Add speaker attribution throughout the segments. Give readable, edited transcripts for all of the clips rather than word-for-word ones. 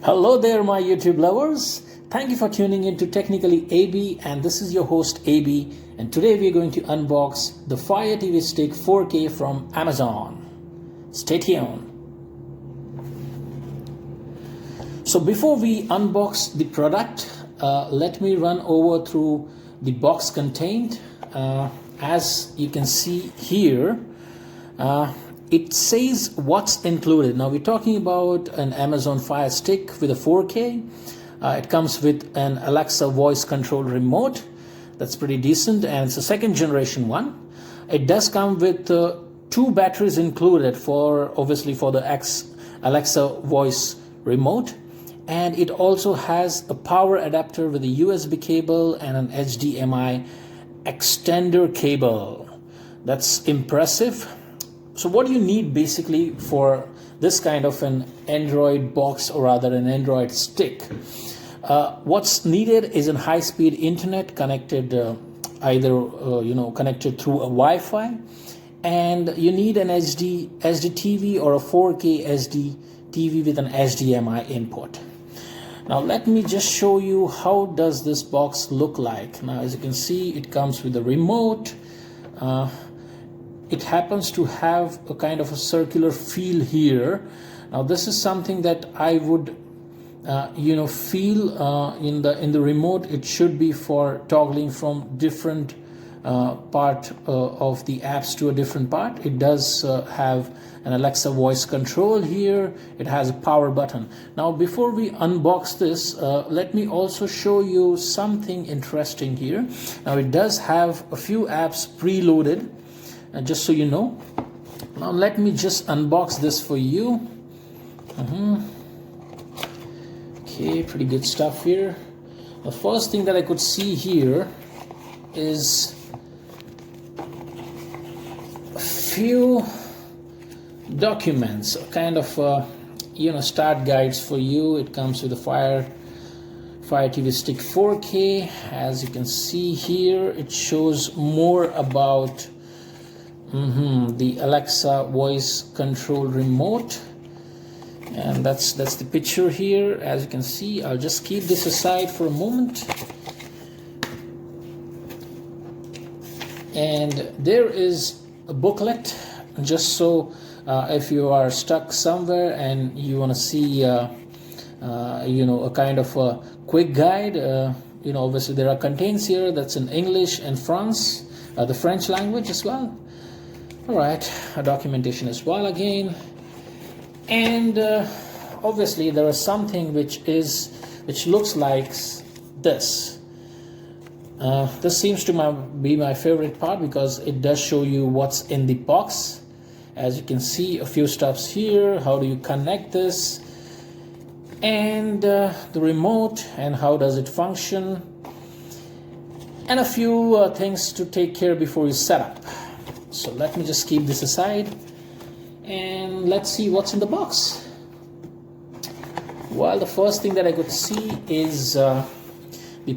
Speaker 1: Hello there, my YouTube lovers. Thank you for tuning in to Technically AB, and this is your host AB. And today we're going to unbox the Fire TV Stick 4K from Amazon. Stay tuned. So before we unbox the product, let me run over through the box contained. As you can see here, it says what's included. Now we're talking about an Amazon Fire Stick with a 4K. It comes with an Alexa voice control remote. That's pretty decent, and it's a second generation one. It does come with two batteries included for obviously for the Alexa voice remote. And it also has a power adapter with a USB cable and an HDMI extender cable. That's impressive. So what do you need basically for this kind of an Android box, or rather an Android stick? What's needed is a high-speed internet connected connected through a Wi-Fi, and you need an SD TV or a 4K SD TV with an HDMI input. Now let me just show you how does this box look like. Now as you can see, it comes with a remote. It happens to have a kind of a circular feel here. Now this is something that I would feel in the remote. It should be for toggling from different part of the apps to a different part. It does have an Alexa voice control here. It has a power button. Now before we unbox this, let me also show you something interesting here. Now it does have a few apps preloaded, just so you know. Now let me just unbox this for you. Okay, pretty good stuff here. The first thing that I could see here is a few documents, kind of start guides for you. It comes with a Fire TV Stick 4K. As you can see here, it shows more about the Alexa voice control remote, and that's the picture here. As you can see, I'll just keep this aside for a moment. And there is a booklet, just so if you are stuck somewhere and you want to see a kind of a quick guide, obviously there are contents here that's in English and France, the French language as well. All right, a documentation as well again, and obviously there is something which looks like this. This seems to be my favorite part, because it does show you what's in the box. As you can see, a few steps here. How do you connect this, and the remote, and how does it function, and a few things to take care before you set up. So let me just keep this aside, and let's see what's in the box. Well, the first thing that I could see is the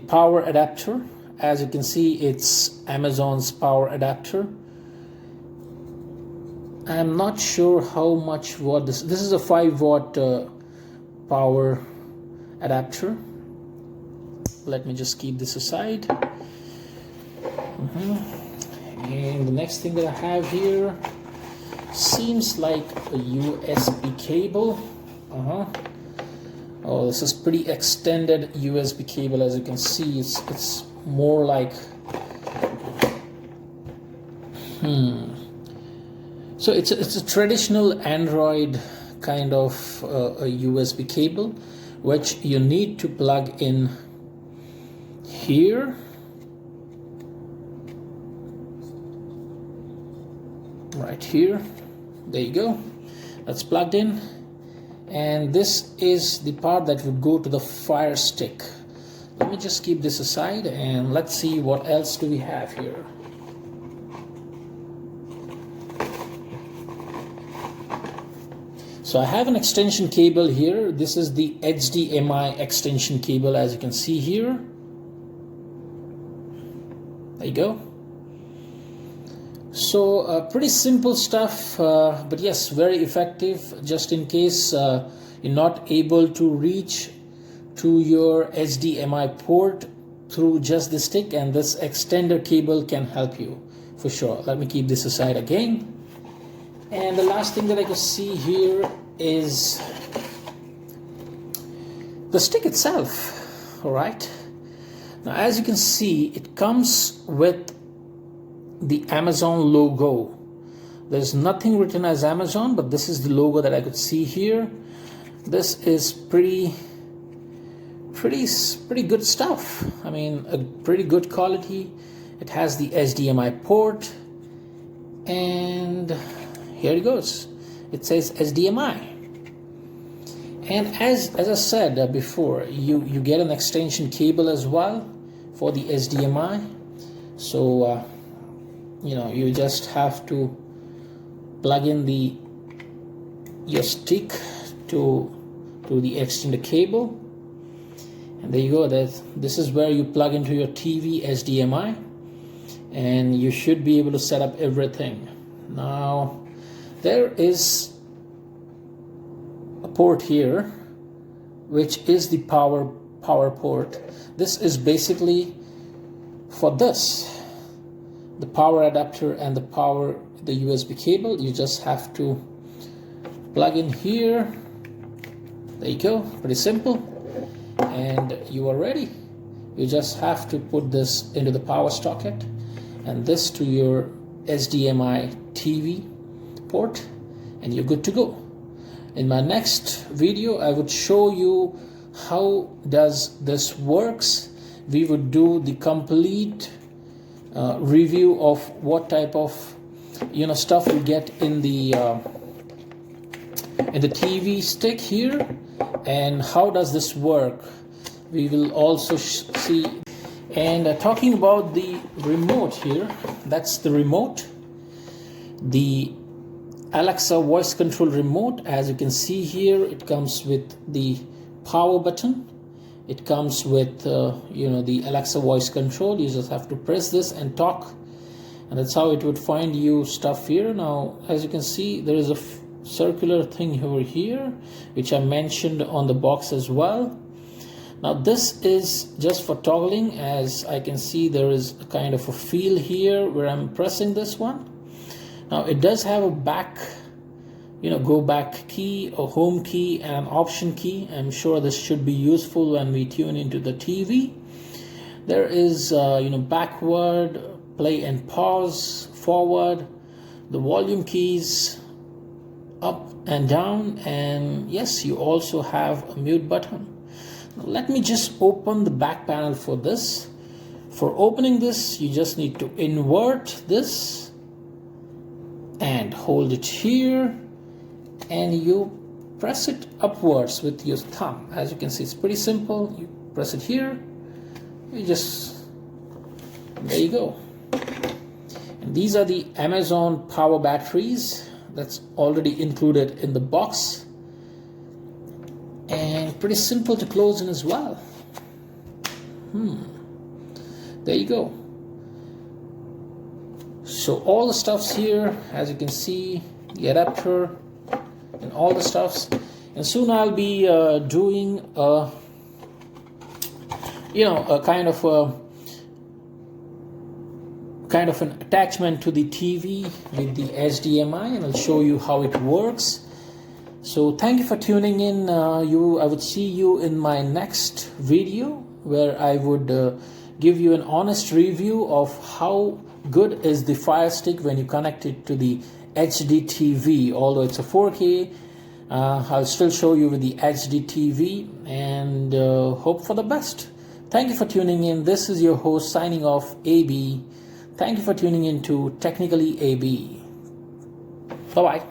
Speaker 1: power adapter. As you can see, it's Amazon's power adapter. I'm not sure how much watt this is a 5-watt power adapter. Let me just keep this aside. And the next thing that I have here seems like a USB cable. Oh, this is pretty extended USB cable. As you can see, it's more like So it's a traditional Android kind of a USB cable, which you need to plug in here. Right here, there you go, that's plugged in, and this is the part that would go to the Fire Stick. Let me just keep this aside, and let's see what else do we have here. So I have an extension cable here. This is the HDMI extension cable, as you can see here. There you go. So pretty simple stuff, but yes, very effective, just in case you're not able to reach to your HDMI port through just the stick, and this extender cable can help you for sure. Let me keep this aside again. And the last thing that I can see here is the stick itself. All right, now as you can see, it comes with the Amazon logo. There's nothing written as Amazon, but this is the logo that I could see here. This is pretty good stuff. I mean, a pretty good quality. It has the HDMI port, and here it goes. It says HDMI. And as I said before, you get an extension cable as well for the HDMI. So you just have to plug in your stick to the extender cable, and there you go. This is where you plug into your TV HDMI, and you should be able to set up everything. Now there is a port here, which is the power port. This is basically for the power adapter and the USB cable. You just have to plug in here. There you go, pretty simple, and you are ready. You just have to put this into the power socket and this to your HDMI TV port, and you're good to go. In my next video, I would show you how does this works. We would do the complete review of what type of stuff we get in the TV stick here, and how does this work. We will also see. And talking about the remote here, that's the remote, the Alexa voice control remote. As you can see here, it comes with the power button. It comes with the Alexa voice control. You just have to press this and talk, and that's how it would find you stuff here. Now as you can see, there is a circular thing over here, which I mentioned on the box as well. Now this is just for toggling. As I can see, there is a kind of a feel here where I'm pressing this one. Now it does have a back, go back key, a home key, and an option key. I'm sure this should be useful when we tune into the TV. There is backward, play and pause, forward, the volume keys, up and down, and yes, you also have a mute button. Now, let me just open the back panel for this. For opening this, you just need to invert this and hold it here, and you press it upwards with your thumb. As you can see, it's pretty simple. You press it here, there you go. And these are the Amazon power batteries that's already included in the box, and pretty simple to close in as well. There you go. So all the stuff's here, as you can see, the adapter and all the stuffs. And soon I'll be doing a kind of an attachment to the TV with the HDMI, and I'll show you how it works. So thank you for tuning in. I would see you in my next video, where I would give you an honest review of how good is the Fire Stick when you connect it to the HD TV. Although it's a 4K, I'll still show you with the HD TV, and hope for the best. Thank you for tuning in. This is your host signing off, AB. Thank you for tuning in to Technically AB. Bye-bye.